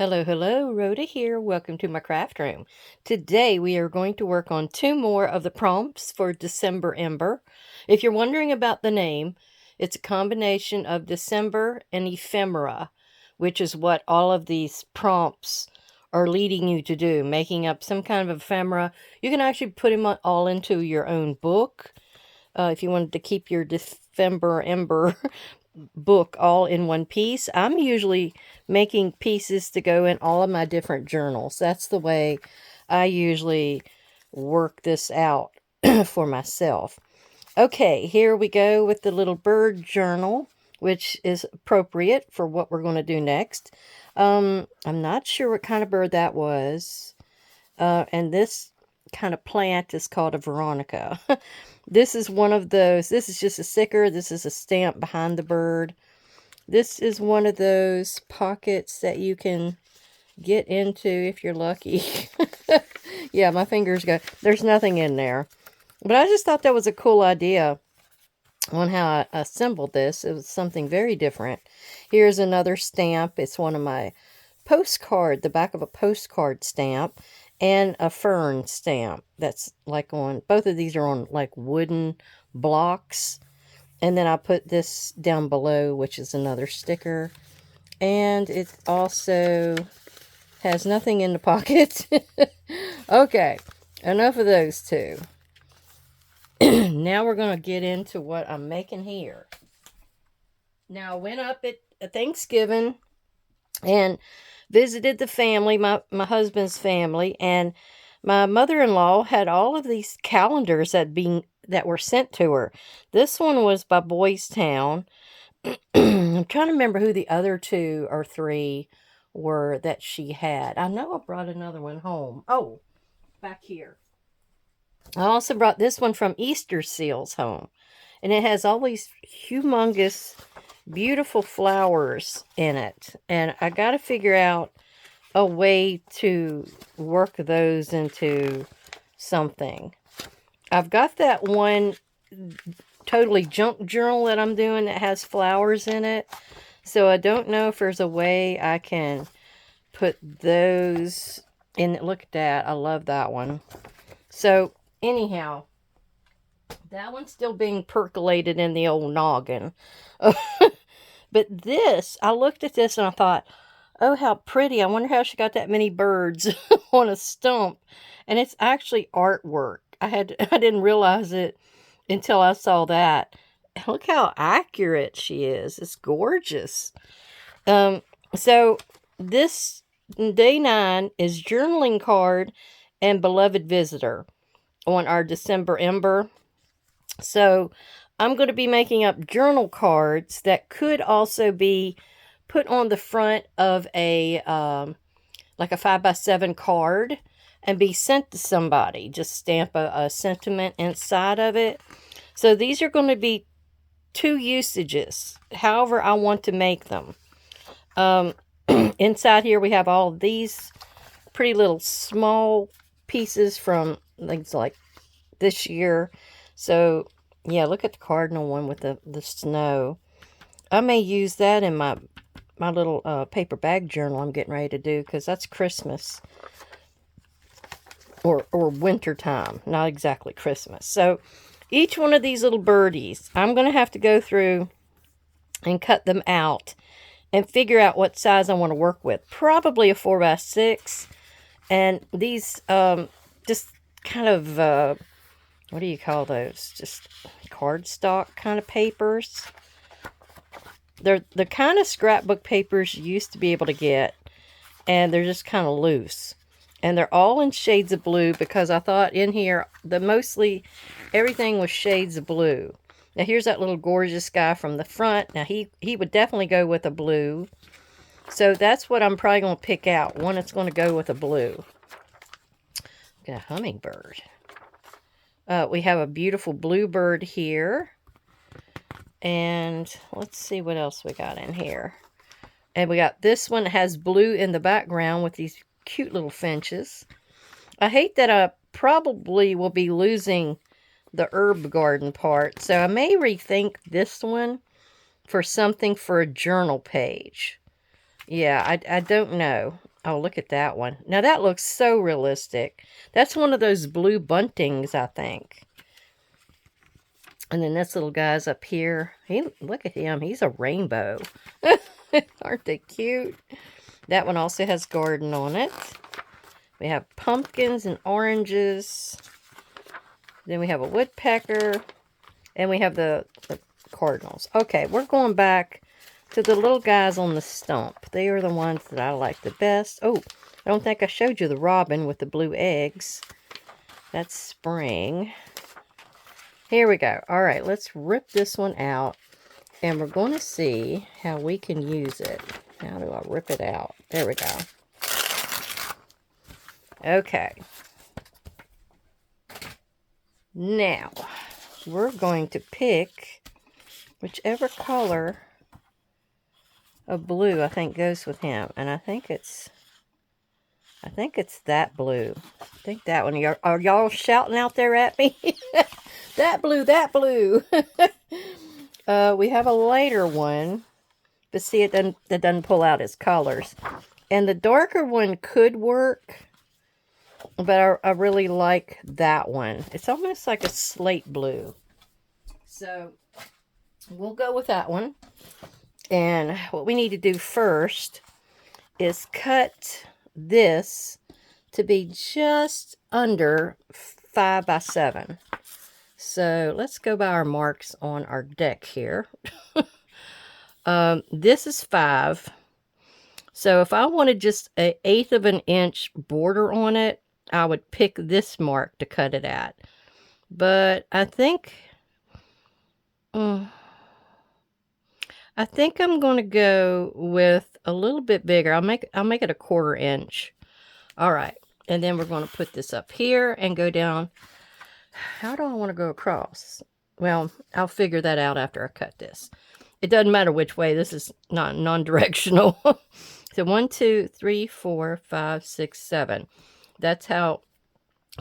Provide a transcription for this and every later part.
Hello, hello, Rhoda here. Welcome to my craft room. Today we are going to work on two more of the prompts for December Ember. If you're wondering about the name, it's a combination of December and ephemera, which is what all of these prompts are leading you to do, making up some kind of ephemera. You can actually put them all into your own book if you wanted to keep your December Ember book all in one piece. I'm usually making pieces to go in all of my different journals. That's the way I usually work this out for myself. Okay, here we go with the little bird journal, which is appropriate for what we're going to do next. I'm not sure what kind of bird that was. And this kind of plant is called a Veronica. This is one of those. This is just a sticker. This is a stamp behind the bird. This is one of those pockets that you can get into if you're lucky. Yeah, my fingers go. There's nothing in there. But I just thought that was a cool idea on how I assembled this. It was something very different. Here's another stamp. It's one of my postcard, the back of a postcard stamp, and a fern stamp that's like on, both of these are on like wooden blocks. And then I put this down below, which is another sticker. And it also has nothing in the pocket. Okay, enough of those two. Now we're going to get into what I'm making here. Now I went up at Thanksgiving and visited the family, my husband's family, and my mother-in-law had all of these calendars that were sent to her. This one was by Boys Town. I'm trying to remember who the other two or three were that she had. I know I brought another one home. Oh, back here. I also brought this one from Easter Seals home. And it has all these humongous, beautiful flowers in it. And I got to figure out a way to work those into something. I've got that one totally junk journal that I'm doing that has flowers in it. So I don't know if there's a way I can put those in. Look at that. I love that one. So anyhow, that one's still being percolated in the old noggin. But this, I looked at this and I thought, oh, how pretty. I wonder how she got that many birds on a stump. And it's actually artwork. I didn't realize it until I saw that. Look how accurate she is. It's gorgeous. So this day 9 is journaling card and beloved visitor on our December Ember. So I'm going to be making up journal cards that could also be put on the front of a like a 5x7 card and be sent to somebody. Just stamp a sentiment inside of it. So these are going to be 2 usages, however I want to make them. Inside here we have all these pretty little small pieces from things like this year. So yeah, look at the cardinal one with the snow. I may use that in my little paper bag journal I'm getting ready to do, because that's Christmas or winter time, not exactly Christmas. So each one of these little birdies, I'm going to have to go through and cut them out and figure out what size I want to work with. Probably a 4x6. And these just kind of, what do you call those? Just cardstock kind of papers. They're the kind of scrapbook papers you used to be able to get. And they're just kind of loose. And they're all in shades of blue, because I thought in here, mostly everything was shades of blue. Now here's that little gorgeous guy from the front. Now he would definitely go with a blue. So that's what I'm probably going to pick out. One that's going to go with a blue. Got a hummingbird. We have a beautiful bluebird here. And let's see what else we got in here. And we got this one that has blue in the background with these cute little finches. I hate that I probably will be losing the herb garden part. So I may rethink this one for something for a journal page. Yeah, I don't know. Oh, look at that one. Now that looks so realistic. That's one of those blue buntings, I think. And then this little guy's up here. Look at him. He's a rainbow. Aren't they cute? That one also has garden on it. We have pumpkins and oranges. Then we have a woodpecker. And we have the cardinals. Okay, we're going back to the little guys on the stump. They are the ones that I like the best. Oh, I don't think I showed you the robin with the blue eggs. That's spring. Here we go. All right, let's rip this one out. And we're going to see how we can use it. How do I rip it out? There we go. Okay. Now, we're going to pick whichever color of blue I think goes with him. And I think it's that blue. I think that one. Are y'all shouting out there at me? That blue, that blue. We have a lighter one. But see, it doesn't pull out his colors. And the darker one could work. But I really like that one. It's almost like a slate blue. So, we'll go with that one. And what we need to do first is cut this to be just under 5 by 7. So, let's go by our marks on our deck here. This is 5. So, if I wanted just an 1/8 of an inch border on it, I would pick this mark to cut it at. But I think I'm going to go with a little bit bigger. I'll make it a 1/4 inch. All right. And then we're going to put this up here and go down. How do I want to go across? Well, I'll figure that out after I cut this. It doesn't matter which way. This is not non-directional. So 1, 2, 3, 4, 5, 6, 7. That's how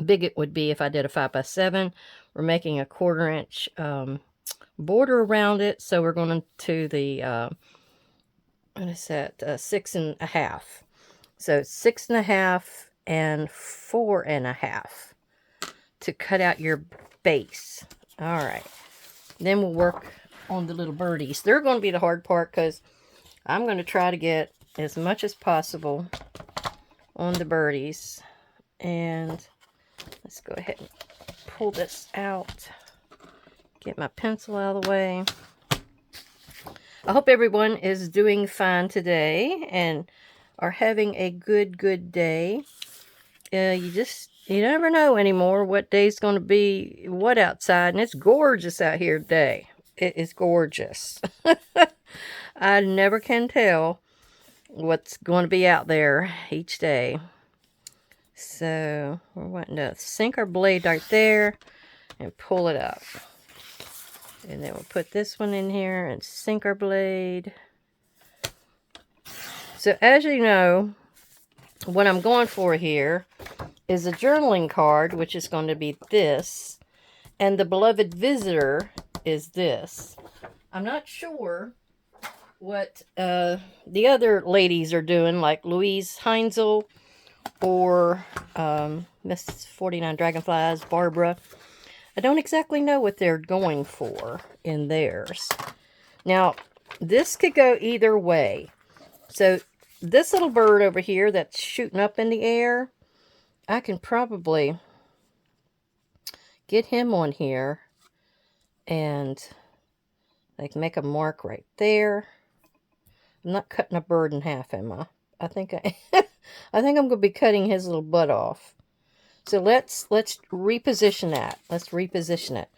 big it would be if I did a 5 by 7. We're making a 1/4 inch border around it. So we're going to the, what is that? 6.5. So 6.5 and 4.5 to cut out your base. All right. Then we'll work on the little birdies. They're going to be the hard part because I'm going to try to get as much as possible on the birdies. And let's go ahead and pull this out. Get my pencil out of the way. I hope everyone is doing fine today and are having a good day. You never know anymore what day's going to be what outside. And it's gorgeous out here today. It is gorgeous. I never can tell what's going to be out there each day. So we're wanting to sink our blade right there and pull it up. And then we'll put this one in here and sink our blade. So as you know, what I'm going for here is a journaling card, which is going to be this. And the beloved visitor is this. I'm not sure what the other ladies are doing, like Louise Heinzel or Miss 49 Dragonflies, Barbara. I don't exactly know what they're going for in theirs. Now, this could go either way. So, this little bird over here that's shooting up in the air, I can probably get him on here and like make a mark right there. I'm not cutting a bird in half, am I? I think I'm going to be cutting his little butt off. So let's reposition that. Let's reposition it.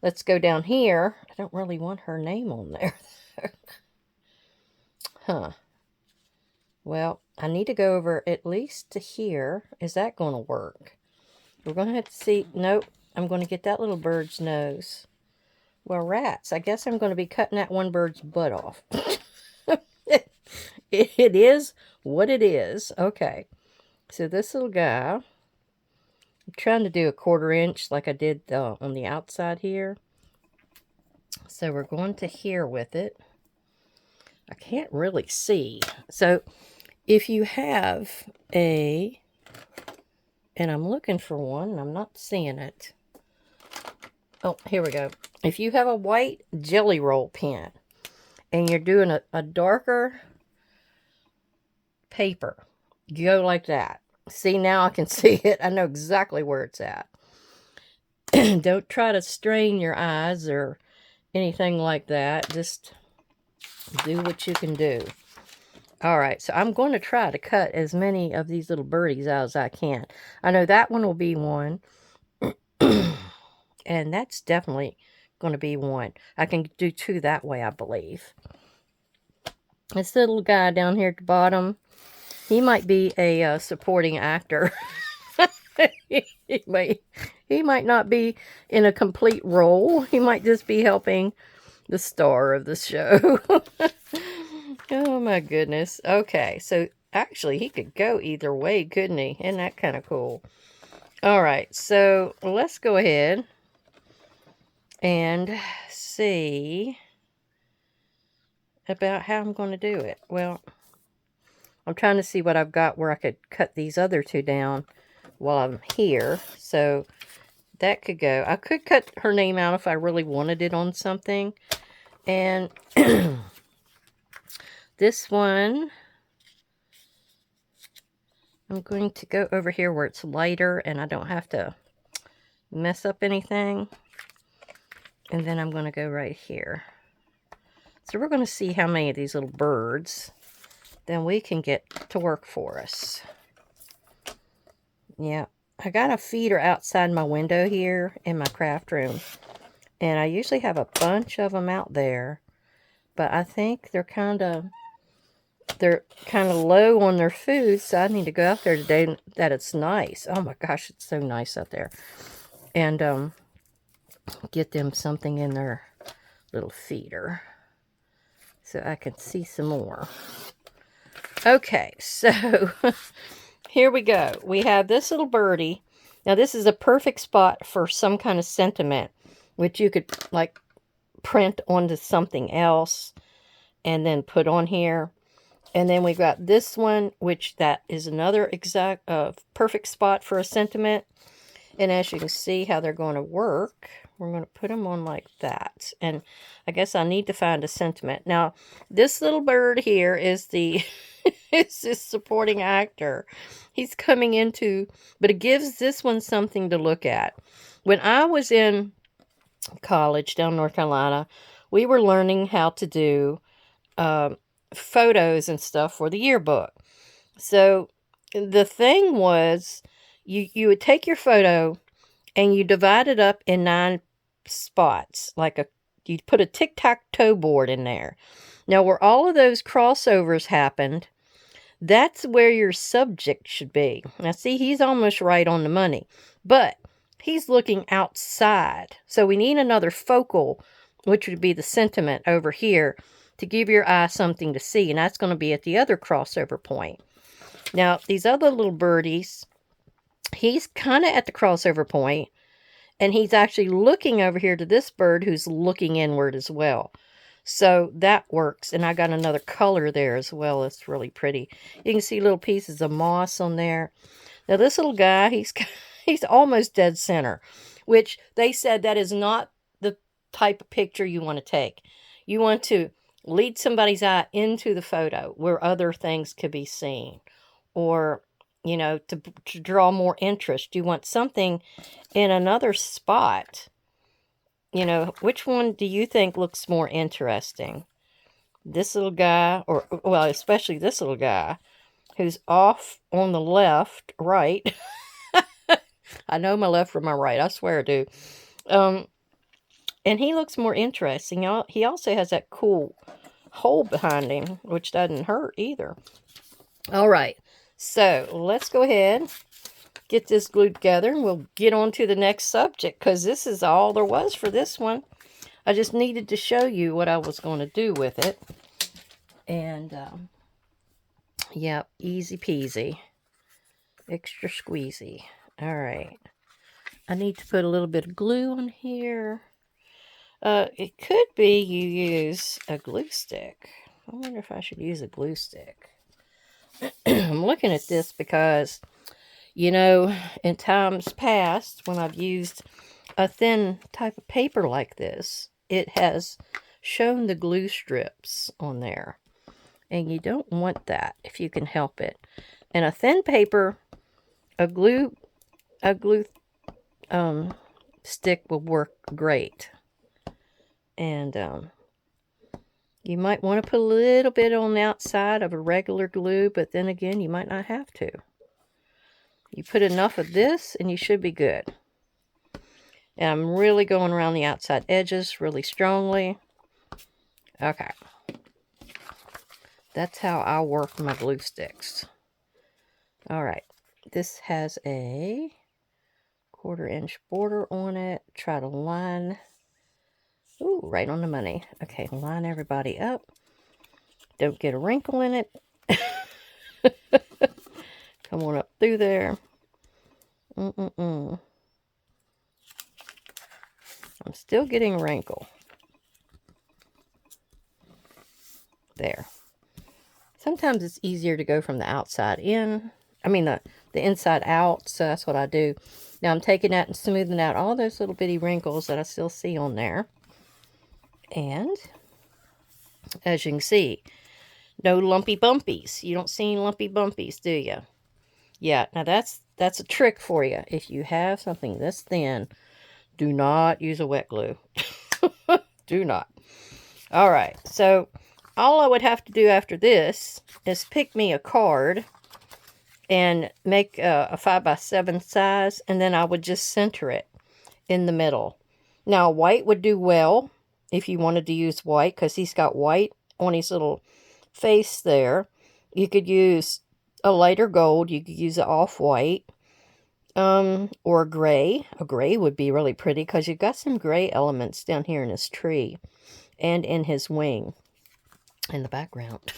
Let's go down here. I don't really want her name on there. Huh. Well, I need to go over at least to here. Is that going to work? We're going to have to see. Nope. I'm going to get that little bird's nose. Well, rats. I guess I'm going to be cutting that one bird's butt off. It is what it is. Okay. So this little guy, I'm trying to do a 1/4 inch like I did on the outside here. So we're going to here with it. I can't really see. So if you have a, and I'm looking for one, and I'm not seeing it. Oh, here we go. If you have a white Jelly Roll pen, and you're doing a darker paper, you go like that. See, now I can see it. I know exactly where it's at. Don't try to strain your eyes or anything like that. Just do what you can do. All right, so I'm going to try to cut as many of these little birdies out as I can. I know that one will be one. And that's definitely going to be one. I can do two that way, I believe. This little guy down here at the bottom, he might be a supporting actor. he might not be in a complete role. He might just be helping the star of the show. Oh my goodness. Okay, so actually he could go either way, couldn't he? Isn't that kind of cool? All right, so let's go ahead and see about how I'm going to do it. Well, I'm trying to see what I've got where I could cut these other two down while I'm here. So that could go. I could cut her name out if I really wanted it on something. And this one, I'm going to go over here where it's lighter and I don't have to mess up anything. And then I'm going to go right here. So we're going to see how many of these little birds then we can get to work for us. Yeah, I got a feeder outside my window here in my craft room. And I usually have a bunch of them out there. But I think they're kind of low on their food, so I need to go out there today that it's nice. Oh my gosh, it's so nice out there. And get them something in their little feeder so I can see some more. Okay, so here we go. We have this little birdie. Now this is a perfect spot for some kind of sentiment, which you could like print onto something else and then put on here. And then we've got this one, which that is another exact perfect spot for a sentiment. And as you can see how they're going to work, we're going to put them on like that. And I guess I need to find a sentiment. Now, this little bird here is the is this supporting actor. He's coming into, but it gives this one something to look at. When I was in college down in North Carolina, we were learning how to do photos and stuff for the yearbook. So the thing was, you would take your photo and you divide it up in 9 spots, you'd put a tic-tac-toe board in there. Now, where all of those crossovers happened, that's where your subject should be. Now, see, he's almost right on the money, but he's looking outside. So we need another focal, which would be the sentiment over here, to give your eye something to see, and that's going to be at the other crossover point. Now, these other little birdies, he's kind of at the crossover point, and he's actually looking over here to this bird who's looking inward as well. So that works, and I got another color there as well. It's really pretty. You can see little pieces of moss on there. Now, this little guy, he's almost dead center, which they said that is not the type of picture you want to take. You want to lead somebody's eye into the photo where other things could be seen, or, you know, to draw more interest. You want something in another spot. You know, which one do you think looks more interesting? This little guy, or, well, especially this little guy who's off on the left, right. I know my left from my right. I swear I do. And he looks more interesting. He also has that cool hole behind him, which doesn't hurt either. All right, so let's go ahead, get this glued together, and we'll get on to the next subject, because this is all there was for this one. I just needed to show you what I was going to do with it. And, yeah, easy peasy. Extra squeezy. All right. I need to put a little bit of glue on here. It could be you use a glue stick. I wonder if I should use a glue stick. I'm looking at this because, you know, in times past, when I've used a thin type of paper like this, it has shown the glue strips on there. And you don't want that if you can help it. And a thin paper, a glue stick will work great. And you might want to put a little bit on the outside of a regular glue, but then again, you might not have to. You put enough of this and you should be good. And I'm really going around the outside edges really strongly. Okay. That's how I work my glue sticks. All right. This has a 1/4 inch border on it. Try to line. Ooh, right on the money. Okay, line everybody up. Don't get a wrinkle in it. Come on up through there. I'm still getting a wrinkle. There. Sometimes it's easier to go from the outside in. I mean, the inside out. So that's what I do. Now I'm taking that and smoothing out all those little bitty wrinkles that I still see on there. And as you can see, no lumpy bumpies. You don't see any lumpy bumpies, do you? Yeah, now that's a trick for you. If you have something this thin, do not use a wet glue. Do not. All right, so all I would have to do after this is pick me a card and make a 5x7 size, and then I would just center it in the middle. Now, white would do well if you wanted to use white, because he's got white on his little face there. You could use a lighter gold. You could use an off-white or a gray. A gray would be really pretty because you've got some gray elements down here in his tree and in his wing in the background.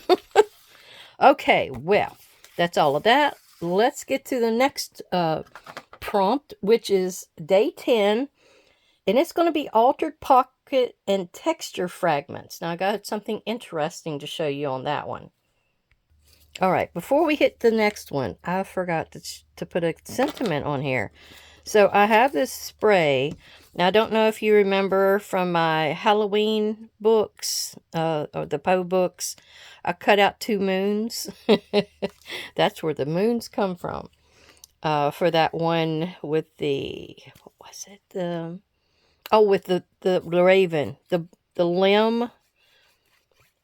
Okay, well, that's all of that. Let's get to the next prompt, which is day 10, and it's going to be altered pocket and texture fragments. Now, I got something interesting to show you on that one. All right, before we hit the next one, I forgot to put a sentiment on here. So I have this spray. Now, I don't know if you remember from my Halloween books, or the Poe books, I cut out 2 moons. That's where the moons come from. For that one with the, what was it? With the raven. The limb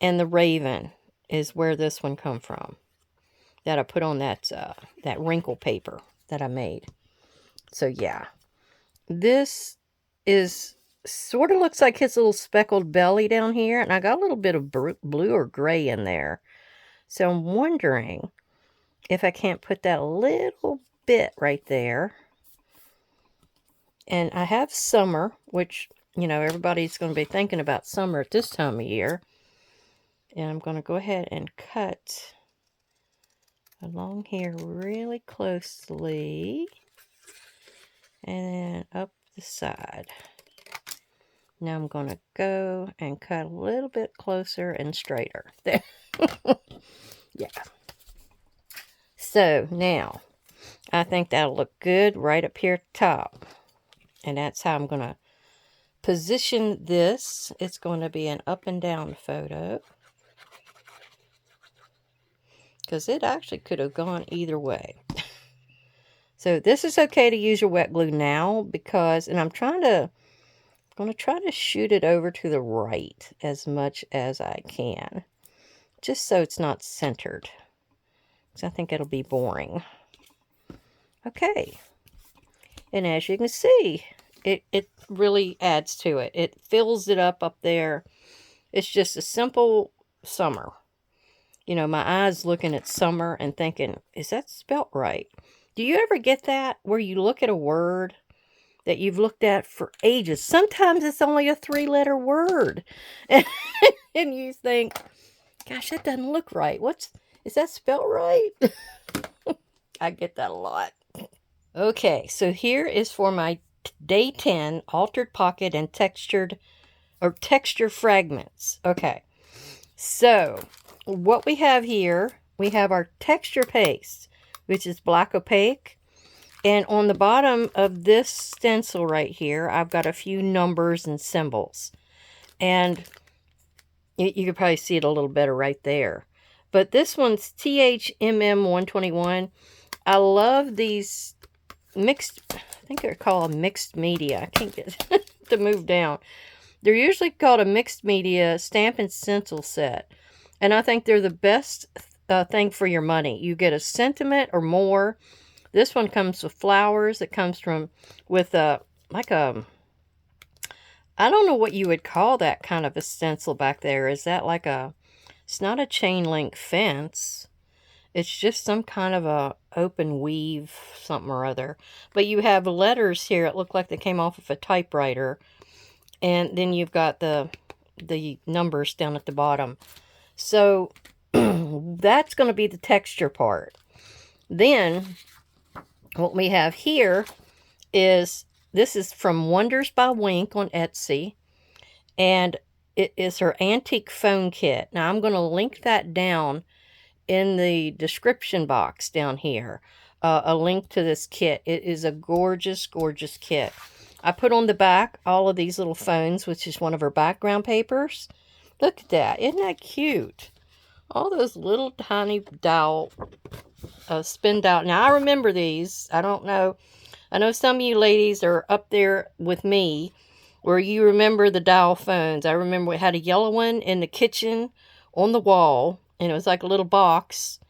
and the raven is where this one come from. That I put on that wrinkle paper that I made. So yeah, this is sort of looks like his little speckled belly down here, and I got a little bit of blue or gray in there. So I'm wondering if I can't put that little bit right there. And I have summer, which, you know, everybody's going to be thinking about summer at this time of year. And I'm going to go ahead and cut along here really closely. And up the side. Now I'm going to go and cut a little bit closer and straighter. There. Yeah. So now, I think that'll look good right up here at the top. And that's how I'm going to position this. It's going to be an up and down photo. Because it actually could have gone either way. So this is okay to use your wet glue now because, and I'm going to try to shoot it over to the right as much as I can. Just so it's not centered. Because I think it'll be boring. Okay. And as you can see, it really adds to it. It fills it up there. It's just a simple summer. You know, my eyes looking at summer and thinking, is that spelt right? Do you ever get that where you look at a word that you've looked at for ages? Sometimes it's only a 3-letter word. And you think, gosh, that doesn't look right. Is that spelt right? I get that a lot. Okay, so here is for my day 10 altered pocket and texture fragments. Okay, so what we have here we have our texture paste, which is black opaque. And on the bottom of this stencil right here, I've got a few numbers and symbols. And you could probably see it a little better right there. But this one's THMM121. I love these mixed, I think they're called mixed media. I can't get to move down. They're usually called a mixed media stamp and stencil set. And I think they're the best thing for your money. You get a sentiment or more. This one comes with flowers. It comes with like a, I don't know what you would call that kind of a stencil back there. Is that like a, it's not a chain link fence. It's just some kind of a open weave something or other. But you have letters here. It looked like they came off of a typewriter. And then you've got the numbers down at the bottom. So that's going to be the texture part. Then what we have here is, this is from Wonders by Wink on Etsy. And it is her antique phone kit. Now I'm going to link that down in the description box down here. A link to this kit. It is a gorgeous, gorgeous kit. I put on the back all of these little phones, which is one of her background papers. Look at that. Isn't that cute? All those little tiny dowel, spin dowel. Now, I remember these. I don't know. I know some of you ladies are up there with me where you remember the dowel phones. I remember we had a yellow one in the kitchen on the wall, and it was like a little box.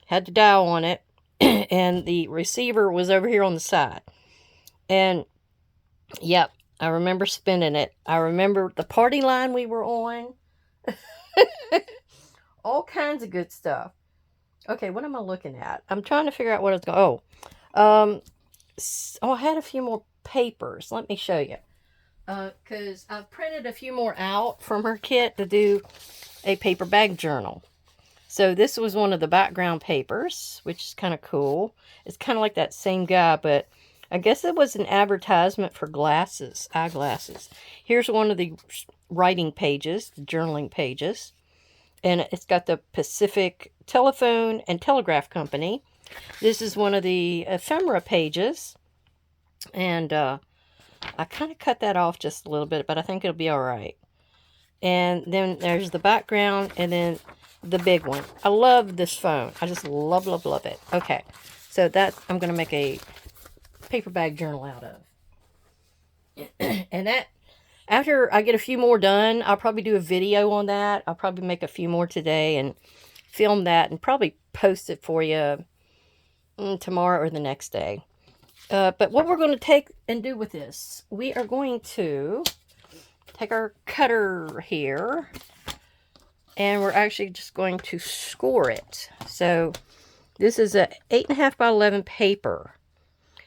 Had the dowel on it, and the receiver was over here on the side. And yep, I remember spinning it. I remember the party line we were on. All kinds of good stuff. Okay, what am I looking at? I'm trying to figure out what it's going. I had a few more papers. Let me show you. Because I've printed a few more out from her kit to do a paper bag journal. So this was one of the background papers, which is kind of cool. It's kind of like that same guy, but I guess it was an advertisement for glasses, eyeglasses. Here's one of the writing pages, the journaling pages. And it's got the Pacific Telephone and Telegraph Company. This is one of the ephemera pages. And I kind of cut that off just a little bit, but I think it'll be all right. And then there's the background, and then the big one. I love this phone. I just love, love, love it. Okay, so that I'm going to make a paper bag journal out of. And that, after I get a few more done, I'll probably do a video on that. I'll probably make a few more today and film that and probably post it for you tomorrow or the next day. But what we're going to take and do with this, we are going to take our cutter here, and we're actually just going to score it. So this is a 8.5 by 11 paper.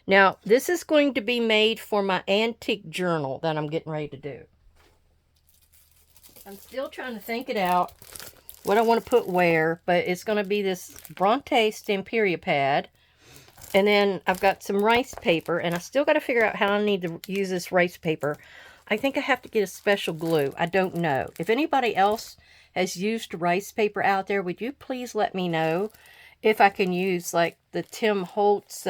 Now, this is going to be made for my antique journal that I'm getting ready to do. I'm still trying to think it out, what I want to put where, but it's going to be this Bronte Stamperia pad. And then I've got some rice paper, and I still got to figure out how I need to use this rice paper. I think I have to get a special glue. I don't know. If anybody else has used rice paper out there, would you please let me know if I can use like the Tim Holtz,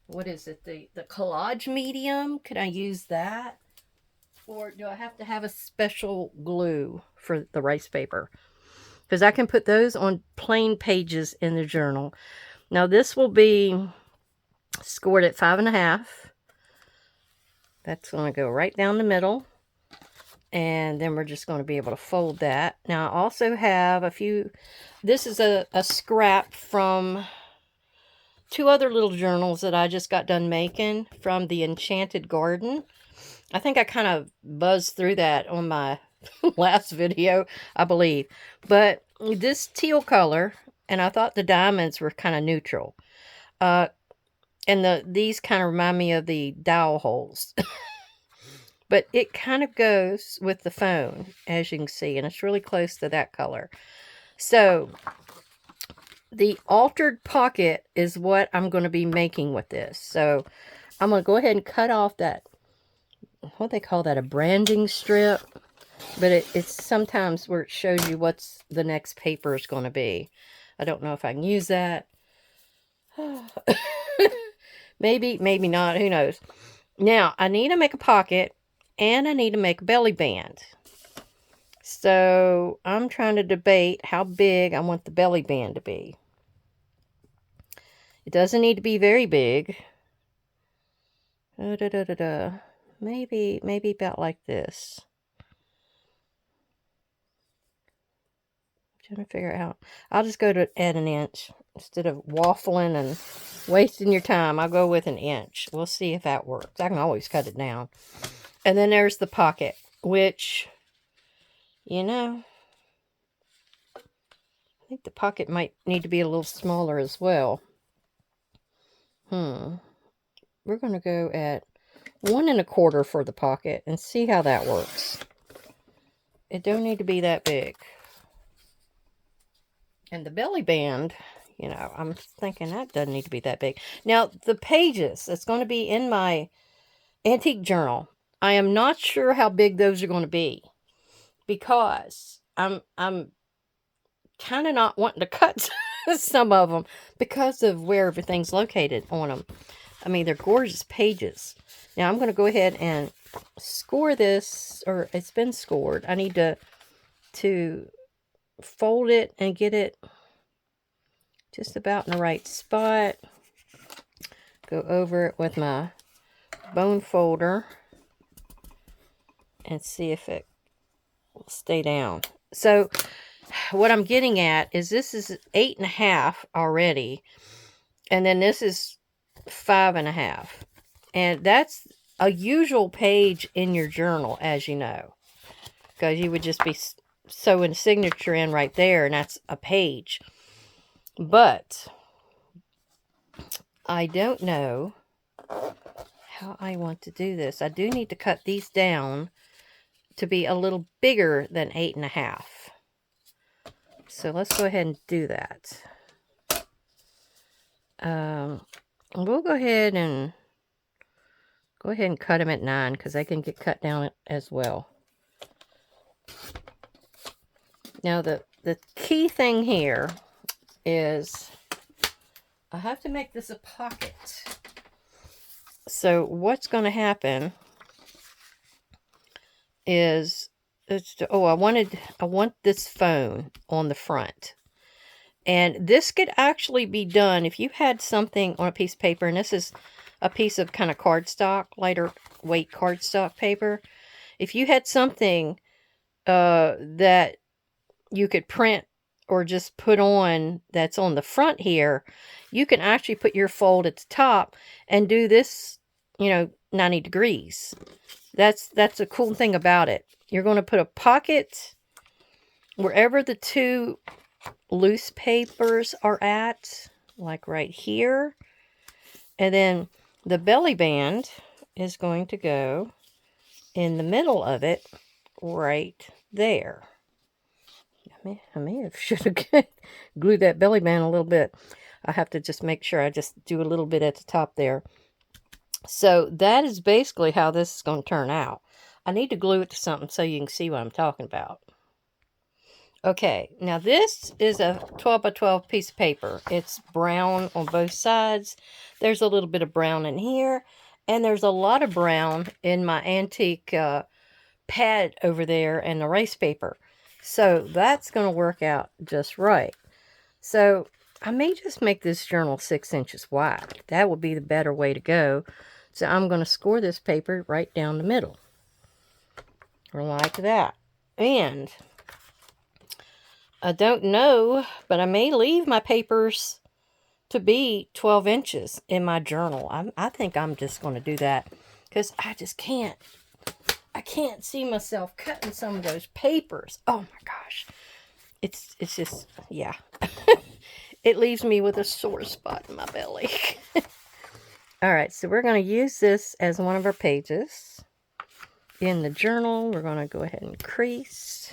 what is it, the collage medium? Could I use that? Or do I have to have a special glue for the rice paper? Because I can put those on plain pages in the journal. Now this will be scored at 5.5. That's going to go right down the middle. And then we're just going to be able to fold that. Now I also have a few, this is a scrap from 2 other little journals that I just got done making from the Enchanted Garden. I think I kind of buzzed through that on my last video, I believe. But this teal color, and I thought the diamonds were kind of neutral. And these kind of remind me of the dowel holes. But it kind of goes with the phone, as you can see. And it's really close to that color. So, the altered pocket is what I'm going to be making with this. So, I'm going to go ahead and cut off that, what they call that, a branding strip. But it's sometimes where it shows you what's the next paper is going to be. I don't know if I can use that. Maybe, maybe not. Who knows? Now, I need to make a pocket, and I need to make a belly band. So, I'm trying to debate how big I want the belly band to be. It doesn't need to be very big. Maybe about like this. I'm trying to figure out. I'll just go to at an inch. Instead of waffling and wasting your time, I'll go with an inch. We'll see if that works. I can always cut it down. And then there's the pocket, which, you know, I think the pocket might need to be a little smaller as well. We're going to go at 1 1/4 for the pocket and see how that works. It don't need to be that big. And the belly band, you know, I'm thinking that doesn't need to be that big. Now, the pages, it's going to be in my antique journal. I am not sure how big those are going to be because I'm kind of not wanting to cut some of them because of where everything's located on them. I mean, they're gorgeous pages. Now, I'm going to go ahead and score this, or it's been scored. I need to fold it and get it just about in the right spot. Go over it with my bone folder and see if it will stay down. So what I'm getting at is this is 8.5 already, and then this is 5.5, and that's a usual page in your journal, as you know, because you would just be sewing a signature in right there, and that's a page. But I don't know how I want to do this. I do need to cut these down to be a little bigger than 8.5. So let's go ahead and do that. We'll go ahead and cut them at 9 because they can get cut down as well. Now the key thing here is I have to make this a pocket. So what's going to happen is I want this phone on the front. And this could actually be done if you had something on a piece of paper, and this is a piece of kind of cardstock, lighter weight cardstock paper. If you had something that you could print or just put on that's on the front here, you can actually put your fold at the top and do this, 90 degrees. That's a cool thing about it. You're going to put a pocket wherever the two loose papers are at, like right here. And then the belly band is going to go in the middle of it right there. I may have should have glued that belly band a little bit. I have to just make sure I just do a little bit at the top there. So that is basically how this is going to turn out. I need to glue it to something so you can see what I'm talking about. Okay, now this is a 12 by 12 piece of paper. It's brown on both sides. There's a little bit of brown in here, and there's a lot of brown in my antique pad over there and the erase paper. So that's going to work out just right. So I may just make this journal 6 inches wide. That would be the better way to go. So I'm going to score this paper right down the middle. Like that. And I don't know, but I may leave my papers to be 12 inches in my journal. I think I'm just going to do that because I just can't. I can't see myself cutting some of those papers. Oh my gosh. It's just, yeah. It leaves me with a sore spot in my belly. All right, so we're going to use this as one of our pages. In the journal, we're going to go ahead and crease.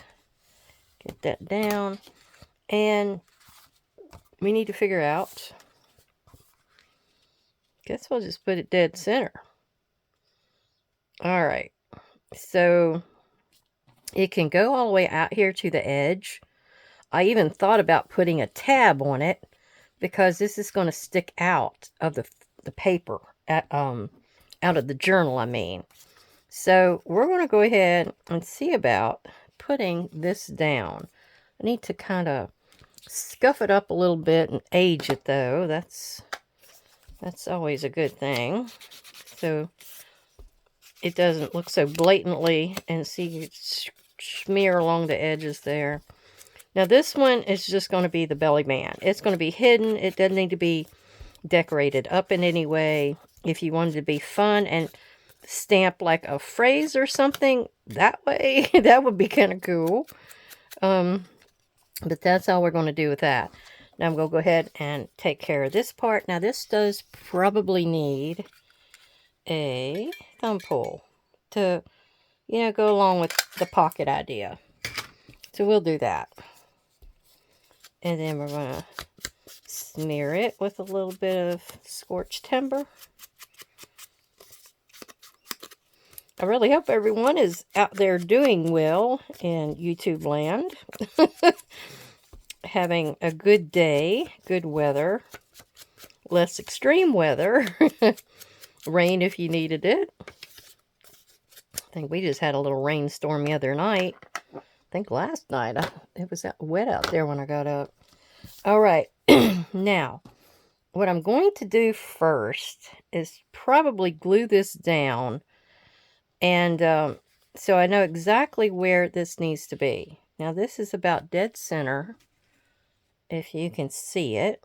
Get that down. And we need to figure out, guess we'll just put it dead center. All right. So it can go all the way out here to the edge. I even thought about putting a tab on it because this is going to stick out of the paper, out of the journal, I mean. So we're going to go ahead and see about putting this down. I need to kind of scuff it up a little bit and age it, though. That's always a good thing. So it doesn't look so blatantly, and see it smear along the edges there. Now this one is just going to be the belly band. It's going to be hidden. It doesn't need to be decorated up in any way. If you wanted to be fun and stamp like a phrase or something that way, that would be kind of cool. But that's all we're going to do with that. Now I'm going to go ahead and take care of this part. Now this does probably need a thumb pull to, you know, go along with the pocket idea. So we'll do that. And then we're going to smear it with a little bit of scorched timber. I really hope everyone is out there doing well in YouTube land. Having a good day, good weather, less extreme weather. Rain if you needed it. I think we just had a little rainstorm the other night. I think last night. It was wet out there when I got up. All right. Now, what I'm going to do first is probably glue this down. And so I know exactly where this needs to be. Now, this is about dead center, if you can see it.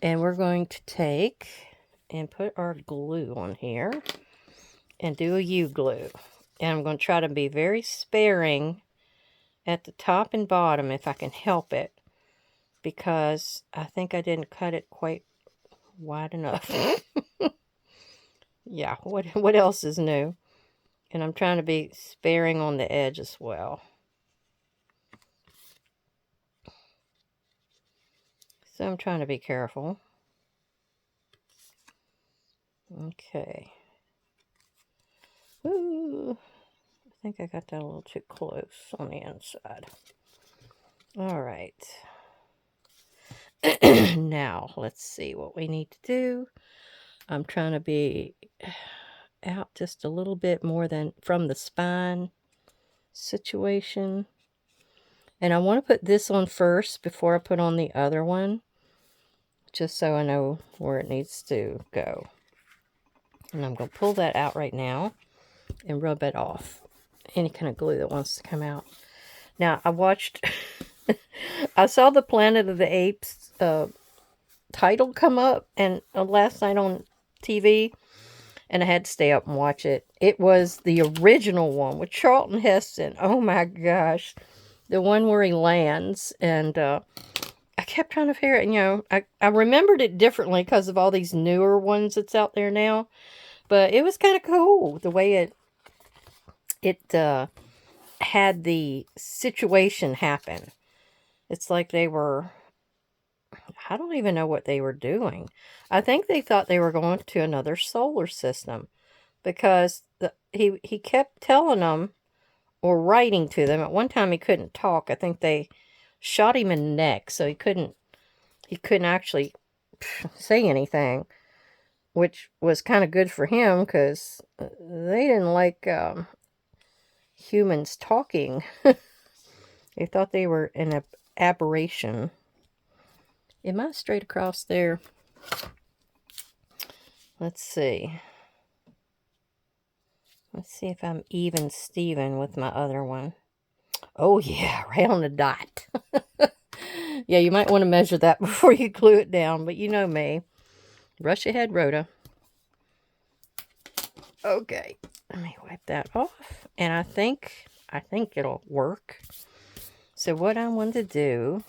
And we're going to take and put our glue on here and do a U-glue. And I'm going to try to be very sparing at the top and bottom if I can help it, because I think I didn't cut it quite wide enough. Yeah, what else is new? And I'm trying to be sparing on the edge as well. So I'm trying to be careful. Okay. Ooh, I think I got that a little too close on the inside. All right. Now, let's see what we need to do. I'm trying to be out just a little bit more than from the spine situation. And I want to put this on first before I put on the other one, just so I know where it needs to go. And I'm going to pull that out right now and rub it off. Any kind of glue that wants to come out. Now, I watched, I saw the Planet of the Apes title come up and last night on TV, and I had to stay up and watch it. It was the original one with Charlton Heston. Oh my gosh. The one where he lands, and I kept trying to figure it. You know, I remembered it differently because of all these newer ones that's out there now. But it was kind of cool the way it had the situation happen. It's like they were, I don't even know what they were doing. I think they thought they were going to another solar system, because he kept telling them or writing to them. At one time he couldn't talk. I think they shot him in the neck, so he couldn't actually say anything, which was kind of good for him, because they didn't like humans talking. They thought they were an aberration. Am I straight across there? Let's see. Let's see if I'm even Steven with my other one. Oh yeah, right on the dot. Yeah, you might want to measure that before you glue it down, but you know me. Rush ahead, Rhoda. Okay, let me wipe that off. And I think it'll work. So what I want to do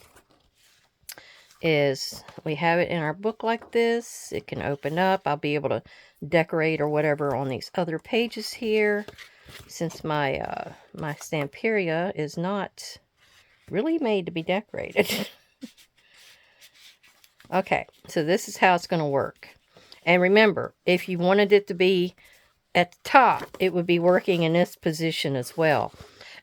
is, we have it in our book like this. It can open up. I'll be able to decorate or whatever on these other pages here, since my my Stamperia is not really made to be decorated. Okay, so this is how it's going to work. And remember, if you wanted it to be at the top, it would be working in this position as well.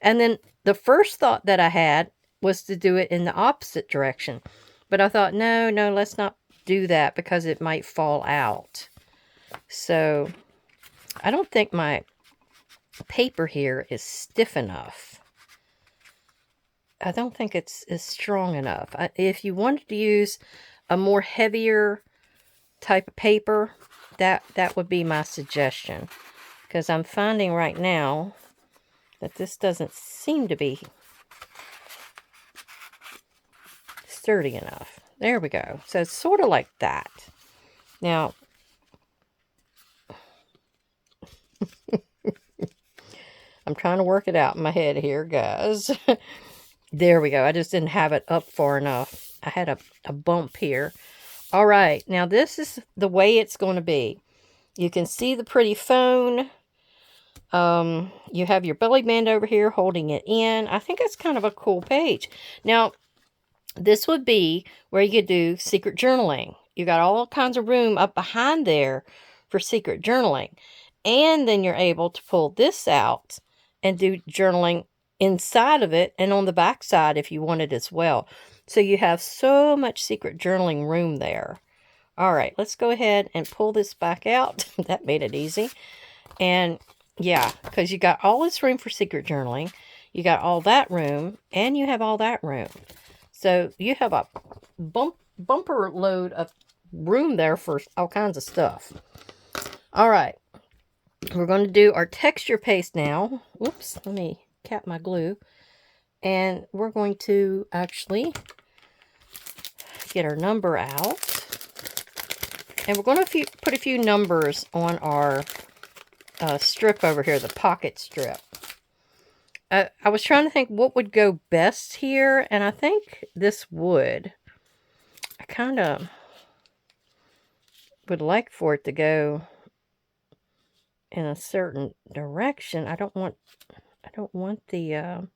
And then the first thought that I had, was to do it in the opposite direction. But I thought, no, let's not do that because it might fall out. So I don't think my paper here is stiff enough. I don't think it's strong enough. If you wanted to use a more heavier type of paper, that would be my suggestion. Because I'm finding right now that this doesn't seem to be sturdy enough. There we go. So it's sort of like that. Now, I'm trying to work it out in my head here, guys. There we go. I just didn't have it up far enough. I had a bump here. All right. Now, this is the way it's going to be. You can see the pretty phone. You have your belly band over here holding it in. I think it's kind of a cool page. Now, this would be where you could do secret journaling. You got all kinds of room up behind there for secret journaling. And then you're able to pull this out and do journaling inside of it and on the back side if you wanted as well. So you have so much secret journaling room there. All right, let's go ahead and pull this back out. That made it easy. And yeah, because you got all this room for secret journaling. You got all that room and you have all that room. So you have a bumper load of room there for all kinds of stuff. All right. We're going to do our texture paste now. Whoops, let me cap my glue. And we're going to actually get our number out. And we're going to put a few numbers on our strip over here, the pocket strip. I was trying to think what would go best here, and I think this would. I kind of would like for it to go in a certain direction. I don't want the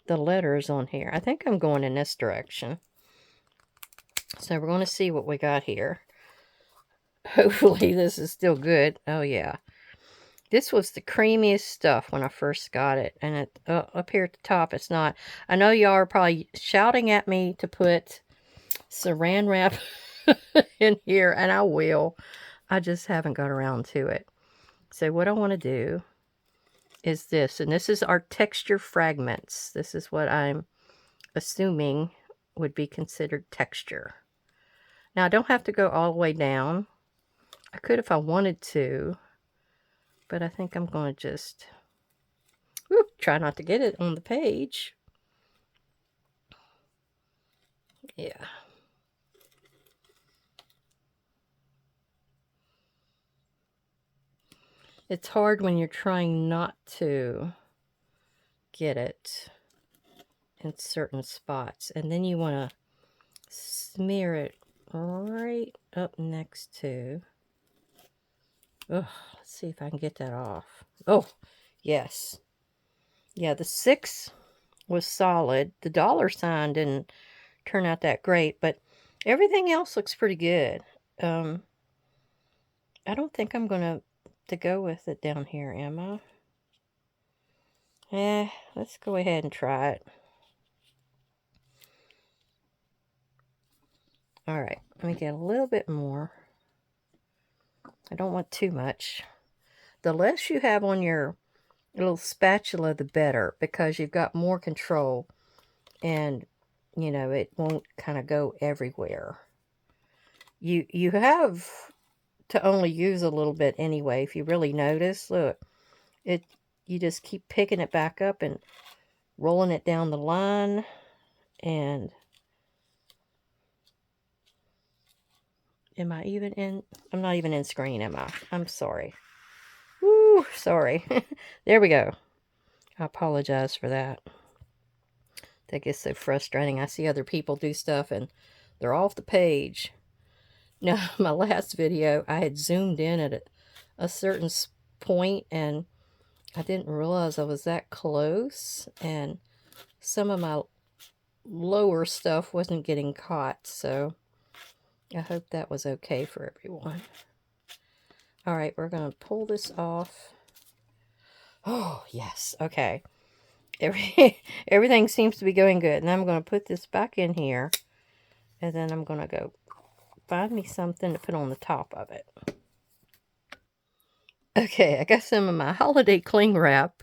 letters on here. I think I'm going in this direction. So we're going to see what we got here. Hopefully this is still good. Oh yeah. This was the creamiest stuff when I first got it. And it up here at the top, it's not. I know y'all are probably shouting at me to put saran wrap in here. And I will. I just haven't got around to it. So what I want to do is this. And this is our texture fragments. This is what I'm assuming would be considered texture. Now, I don't have to go all the way down. I could if I wanted to. But I think I'm going to just try not to get it on the page. Yeah. It's hard when you're trying not to get it in certain spots. And then you want to smear it right up next to. Oh, let's see if I can get that off. Oh, yes. Yeah, the 6 was solid. The $sign didn't turn out that great, but everything else looks pretty good. I don't think I'm going to go with it down here, am I? Let's go ahead and try it. All right, let me get a little bit more. I don't want too much. The less you have on your little spatula, the better, because you've got more control and, you know, it won't kind of go everywhere. You have to only use a little bit anyway. If you really notice, look, you just keep picking it back up and rolling it down the line. And am I even in? I'm not even in screen, am I? I'm sorry. Woo, sorry. There we go. I apologize for that. That gets so frustrating. I see other people do stuff and they're off the page. Now, my last video, I had zoomed in at a certain point and I didn't realize I was that close. And some of my lower stuff wasn't getting caught. So I hope that was okay for everyone. All right, we're going to pull this off. Oh, yes. Okay. Everything seems to be going good. And I'm going to put this back in here. And then I'm going to go find me something to put on the top of it. Okay, I got some of my holiday cling wrap.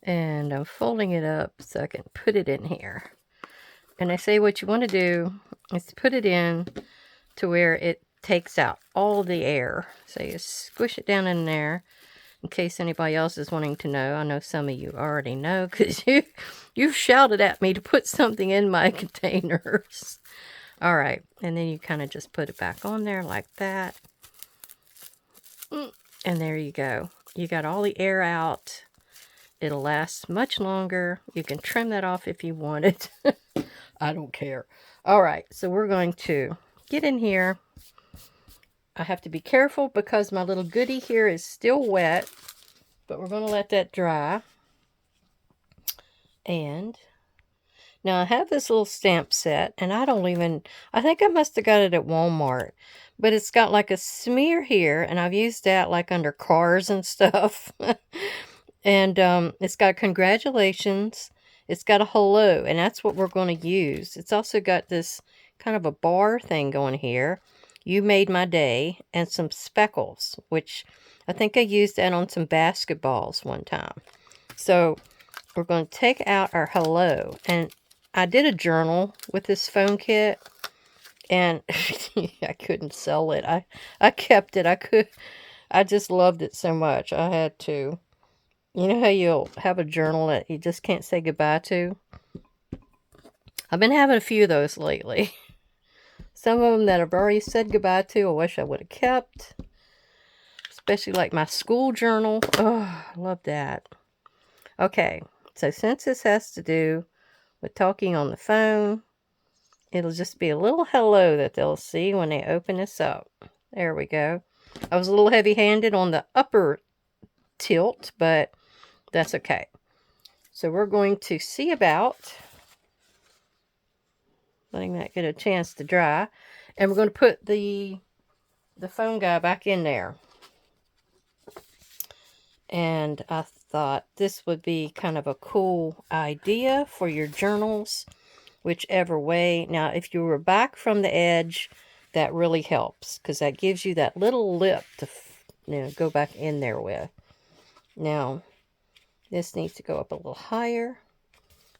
And I'm folding it up so I can put it in here. And I say what you want to do is to put it in to where it takes out all the air. So you squish it down in there. In case anybody else is wanting to know. I know some of you already know because you've shouted at me to put something in my containers. All right. And then you kind of just put it back on there like that. And there you go. You got all the air out. It'll last much longer. You can trim that off if you want it. I don't care. All right. So we're going to get in here. I have to be careful because my little goodie here is still wet. But we're going to let that dry. And now I have this little stamp set. And I think I must have got it at Walmart. But it's got like a smear here. And I've used that like under cars and stuff. And it's got congratulations. It's got a hello. And that's what we're going to use. It's also got this kind of a bar thing going here. You made my day, and some speckles, which I think I used that on some basketballs one time. So we're going to take out our hello. And I did a journal with this foam kit, and I couldn't sell it. I kept it. I just loved it so much. I had to. You know how you'll have a journal that you just can't say goodbye to? I've been having a few of those lately. Some of them that I've already said goodbye to, I wish I would have kept. Especially like my school journal. Oh, I love that. Okay, so since this has to do with talking on the phone, it'll just be a little hello that they'll see when they open this up. There we go. I was a little heavy-handed on the upper tilt, but that's okay. So we're going to see about letting that get a chance to dry. And we're going to put the phone guy back in there. And I thought this would be kind of a cool idea for your journals, whichever way. Now, if you were back from the edge, that really helps because that gives you that little lip to go back in there with. Now, this needs to go up a little higher.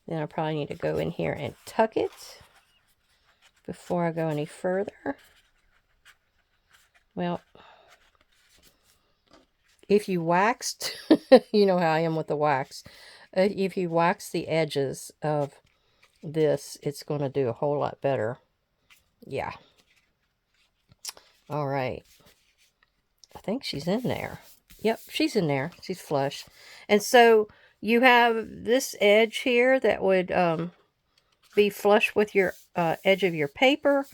Then I probably need to go in here and tuck it before I go any further. Well, if you waxed, you know how I am with the wax. If you wax the edges of this, it's going to do a whole lot better. Yeah. All right. I think she's in there. Yep, she's in there. She's flush. And so you have this edge here that would be flush with your edge of your paper.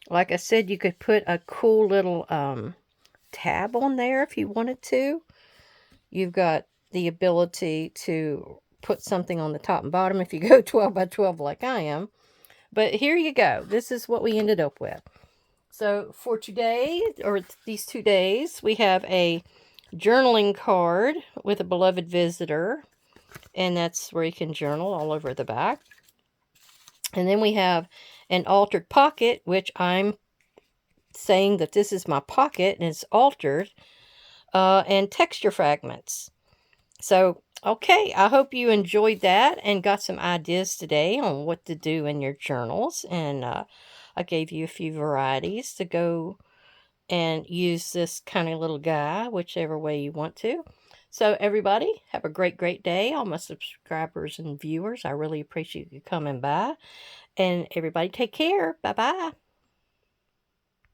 Like I said, you could put a cool little tab on there if you wanted to. You've got the ability to put something on the top and bottom if you go 12 by 12 like I am. But here you go. This is what we ended up with. So for today, or these 2 days, we have a journaling card with a beloved visitor. And that's where you can journal all over the back. And then we have an altered pocket, which I'm saying that this is my pocket and it's altered. And texture fragments. So, okay, I hope you enjoyed that and got some ideas today on what to do in your journals. And I gave you a few varieties to go and use this kind of little guy, whichever way you want to. So, everybody, have a great, great day. All my subscribers and viewers, I really appreciate you coming by. And everybody, take care. Bye-bye.